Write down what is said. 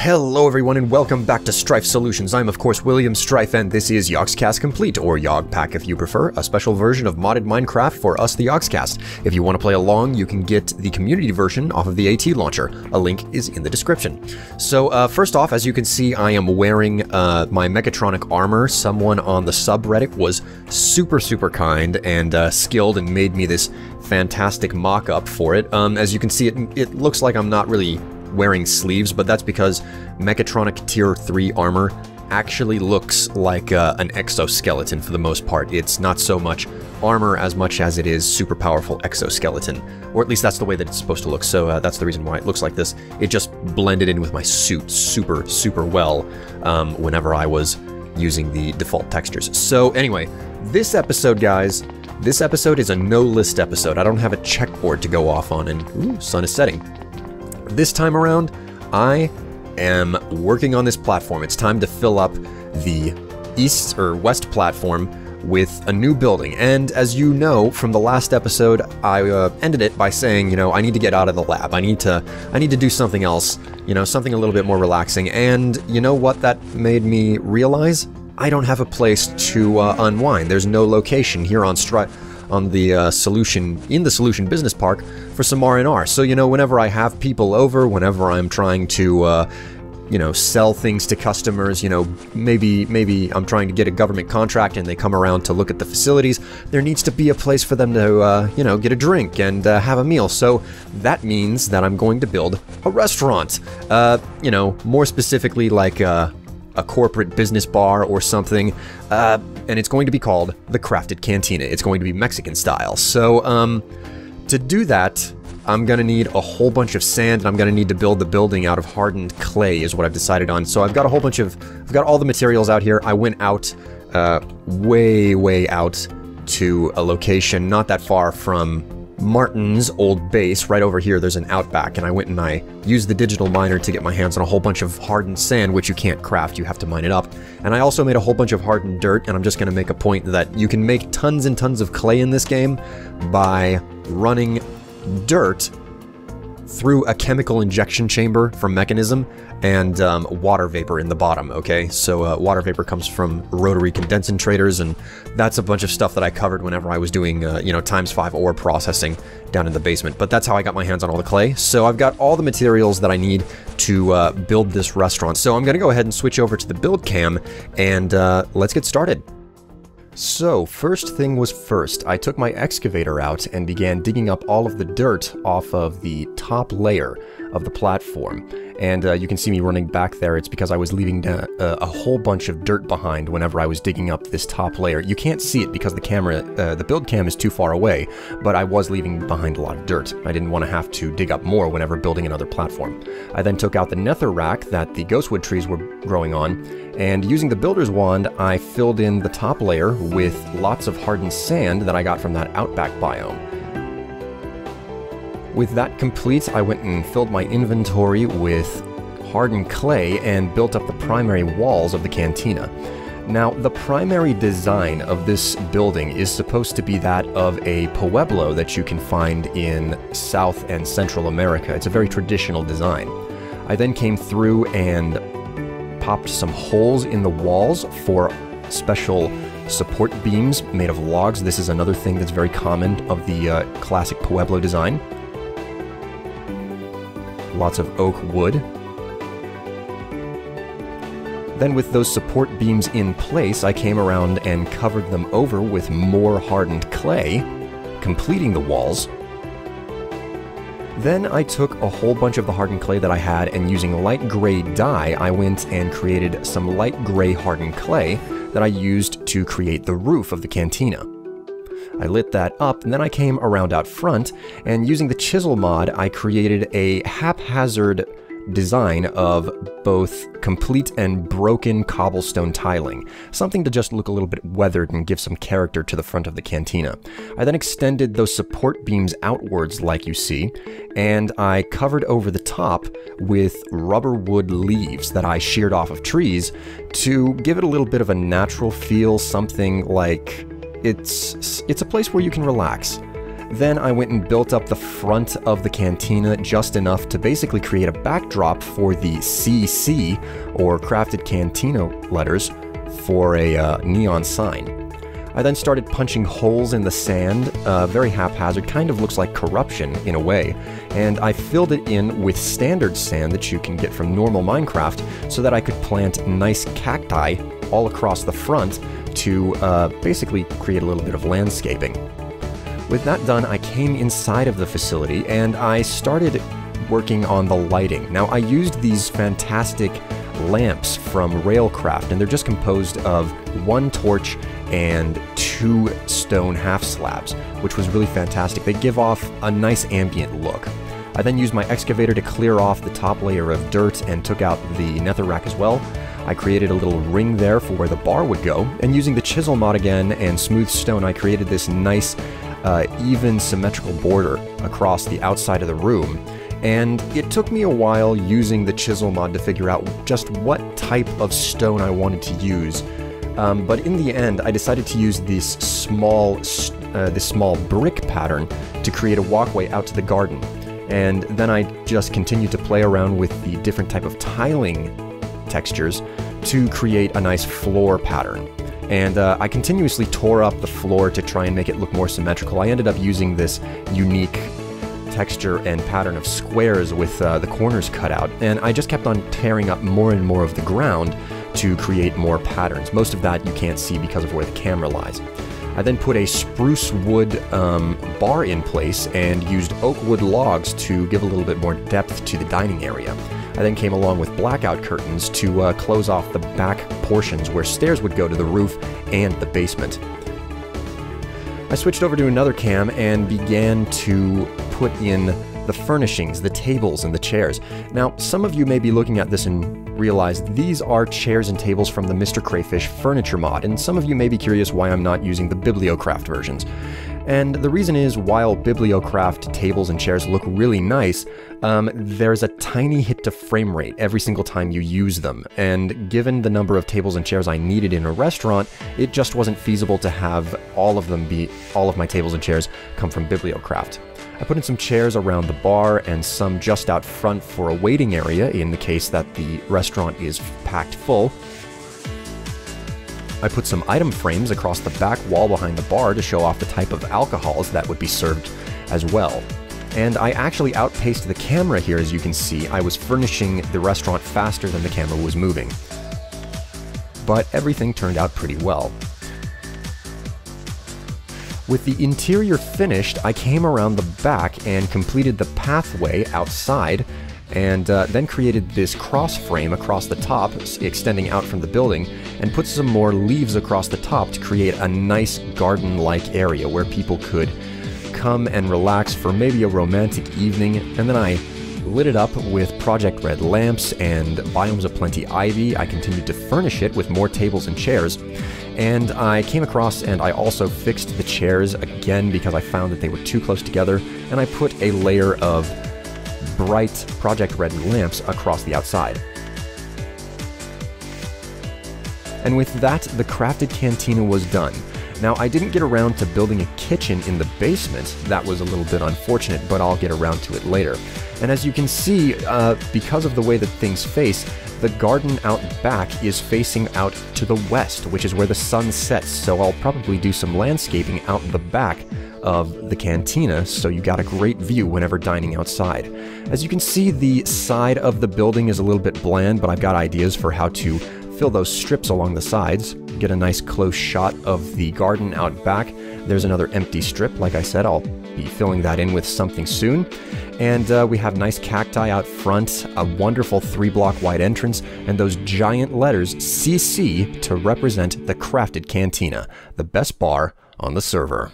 Hello everyone and welcome back to Strife Solutions. I'm of course William Strife and this is Yogscast Complete, or Yogpack if you prefer, a special version of modded Minecraft for us the Yogscast. If you want to play along, you can get the community version off of the AT launcher. A link is in the description. So first off, as you can see, I am wearing my mechatronic armor. Someone on the subreddit was super kind and skilled and made me this fantastic mock-up for it. As you can see, it looks like I'm not really wearing sleeves, but that's because Mechatronic Tier 3 armor actually looks like an exoskeleton for the most part. It's not so much armor as much as it is super powerful exoskeleton, or at least that's the way that it's supposed to look, so that's the reason why it looks like this. It just blended in with my suit super well whenever I was using the default textures. So anyway, this episode, guys, this episode is a no-list episode. I don't have a checkboard to go off on, and ooh, sun is setting. This time around, I am working on this platform. It's time to fill up the east or west platform with a new building. And as you know from the last episode, I ended it by saying, you know, I need to get out of the lab. I need to do something else, you know, something a little bit more relaxing. And you know what that made me realize? I don't have a place to unwind. There's no location here on Strife, on the Solution Business Park for some R&R. So, you know, whenever I have people over, whenever I'm trying to, you know, sell things to customers, you know, maybe I'm trying to get a government contract and they come around to look at the facilities, there needs to be a place for them to, you know, get a drink and have a meal. So that means that I'm going to build a restaurant. You know, more specifically like a corporate business bar or something, and it's going to be called the Crafted Cantina. It's going to be Mexican style. So, to do that, I'm gonna need a whole bunch of sand, and I'm gonna need to build the building out of hardened clay, is what I've decided on. So I've got I've got all the materials out here. I went out, way out to a location not that far from Martin's old base. Right over here there's an outback, and I went and I used the digital miner to get my hands on a whole bunch of hardened sand, which you can't craft, you have to mine it up. And I also made a whole bunch of hardened dirt, and I'm just going to make a point that you can make tons and tons of clay in this game by running dirt through a chemical injection chamber from Mechanism and water vapor in the bottom, okay? So water vapor comes from rotary condensators, and that's a bunch of stuff that I covered whenever I was doing, you know, ×5 ore processing down in the basement. But that's how I got my hands on all the clay. So I've got all the materials that I need to build this restaurant. So I'm gonna go ahead and switch over to the build cam, and let's get started. So, first thing was first, I took my excavator out and began digging up all of the dirt off of the top layer of the platform. And you can see me running back there. It's because I was leaving a whole bunch of dirt behind whenever I was digging up this top layer. You can't see it because the camera, the build cam is too far away, but I was leaving behind a lot of dirt. I didn't want to have to dig up more whenever building another platform. I then took out the nether rack that the ghostwood trees were growing on, and using the builder's wand, I filled in the top layer with lots of hardened sand that I got from that outback biome. With that complete, I went and filled my inventory with hardened clay and built up the primary walls of the cantina. Now, the primary design of this building is supposed to be that of a pueblo that you can find in South and Central America. It's a very traditional design. I then came through and popped some holes in the walls for special support beams made of logs. This is another thing that's very common of the classic pueblo design. Lots of oak wood. Then with those support beams in place, I came around and covered them over with more hardened clay, completing the walls. Then I took a whole bunch of the hardened clay that I had, and using light gray dye, I went and created some light gray hardened clay that I used to create the roof of the cantina. I lit that up, and then I came around out front, and using the chisel mod, I created a haphazard design of both complete and broken cobblestone tiling, something to just look a little bit weathered and give some character to the front of the cantina. I then extended those support beams outwards like you see, and I covered over the top with rubber wood leaves that I sheared off of trees to give it a little bit of a natural feel, something like it's a place where you can relax. Then I went and built up the front of the cantina just enough to basically create a backdrop for the CC, or Crafted Cantina letters, for a neon sign. I then started punching holes in the sand, very haphazard, kind of looks like corruption in a way, and I filled it in with standard sand that you can get from normal Minecraft so that I could plant nice cacti all across the front to basically create a little bit of landscaping. With that done, I came inside of the facility and I started working on the lighting. Now, I used these fantastic lamps from Railcraft, and they're just composed of one torch and 2 stone half slabs, which was really fantastic. They give off a nice ambient look. I then used my excavator to clear off the top layer of dirt and took out the netherrack as well. I created a little ring there for where the bar would go, and using the chisel mod again and smooth stone, I created this nice even symmetrical border across the outside of the room. And it took me a while using the chisel mod to figure out just what type of stone I wanted to use. But in the end, I decided to use this small brick pattern to create a walkway out to the garden. And then I just continued to play around with the different type of tiling textures to create a nice floor pattern. And I continuously tore up the floor to try and make it look more symmetrical. I ended up using this unique texture and pattern of squares with the corners cut out, and I just kept on tearing up more and more of the ground to create more patterns. Most of that you can't see because of where the camera lies. I then put a spruce wood bar in place and used oak wood logs to give a little bit more depth to the dining area. I then came along with blackout curtains to close off the back portions where stairs would go to the roof and the basement. I switched over to another cam and began to put in the furnishings, the tables and the chairs. Now, some of you may be looking at this and realize these are chairs and tables from the Mr. Crayfish furniture mod, and some of you may be curious why I'm not using the Bibliocraft versions. And the reason is, while Bibliocraft tables and chairs look really nice, there's a tiny hit to frame rate every single time you use them, and given the number of tables and chairs I needed in a restaurant, it just wasn't feasible to have all of my tables and chairs come from Bibliocraft. I put in some chairs around the bar and some just out front for a waiting area in the case that the restaurant is packed full. I put some item frames across the back wall behind the bar to show off the type of alcohols that would be served as well. And I actually outpaced the camera here, as you can see. I was furnishing the restaurant faster than the camera was moving. But everything turned out pretty well. With the interior finished, I came around the back and completed the pathway outside, and then created this cross frame across the top, extending out from the building, and put some more leaves across the top to create a nice garden-like area where people could come and relax for maybe a romantic evening. And then I lit it up with Project Red lamps and Biomes of Plenty ivy. I continued to furnish it with more tables and chairs. And I came across and I also fixed the chairs again because I found that they were too close together, and I put a layer of bright Project Red lamps across the outside. And with that, the Crafted Cantina was done. Now, I didn't get around to building a kitchen in the basement. That was a little bit unfortunate, but I'll get around to it later. And as you can see, because of the way that things face, the garden out back is facing out to the west, which is where the sun sets, so I'll probably do some landscaping out the back of the cantina, so you got a great view whenever dining outside. As you can see, the side of the building is a little bit bland, but I've got ideas for how to fill those strips along the sides, get a nice close shot of the garden out back. There's another empty strip, like I said, I'll be filling that in with something soon. And we have nice cacti out front, a wonderful 3-block wide entrance, and those giant letters CC to represent the Crafted Cantina, the best bar on the server.